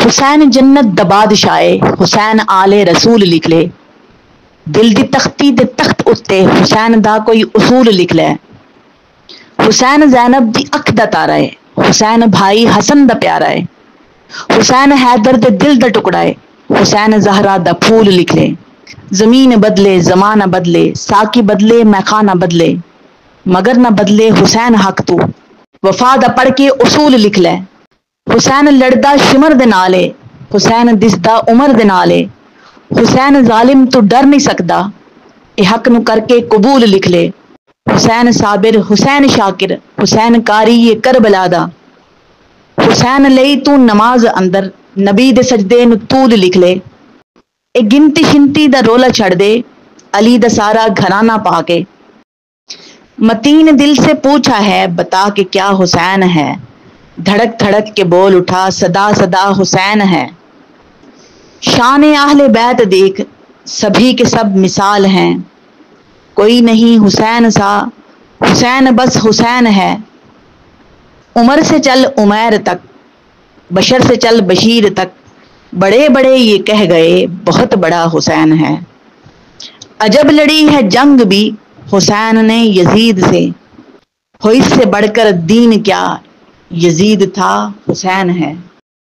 حسین جنت دا بادشاہ حسین آلے رسول لکھ لے، دل دی تختی دے تخت اتے حسین دا کوئی اصول لکھ لے۔ حسین زینب دی اکھ دا تارا ہے، حسین بھائی حسن دا پیارا ہے، حسین حیدر دے دل دا ٹکڑا ہے، حسین زہرا دا پھول لکھ لے۔ زمین بدلے زمانہ بدلے، ساقی بدلے میخانہ بدلے، مگر نہ بدلے حسین حق تو، وفا دا پڑھ کے اصول لکھ لے۔ حسین لڑدا شمر دے نالے، حسین دسدا عمر دے نالے، حسین ظالم تو ڈر نہیں سکدا، اے حق نو کر کے قبول لکھ لے۔ حسین صابر حسین شاکر، حسین کاری یہ کربلا دا، حسین لئی تو نماز اندر نبی دے سجدے نو طول لکھ لے۔ اے گنتی شنتی دا رولا چھڑ دے، علی دا سارا گھرانہ پا کے، متین دل سے پوچھا ہے بتا کہ کیا حسین ہے، دھڑک دھڑک کے بول اٹھا صدا صدا حسین ہے۔ شان اہل بیت دیکھ سبھی کے سب مثال ہیں، کوئی نہیں حسین سا، حسین بس حسین ہے۔ عمر سے چل عمیر تک، بشر سے چل بشیر تک، بڑے بڑے یہ کہہ گئے بہت بڑا حسین ہے۔ عجب لڑی ہے جنگ بھی حسین نے یزید سے، ہو اس سے بڑھ کر دین کیا، یزید تھا حسین ہے۔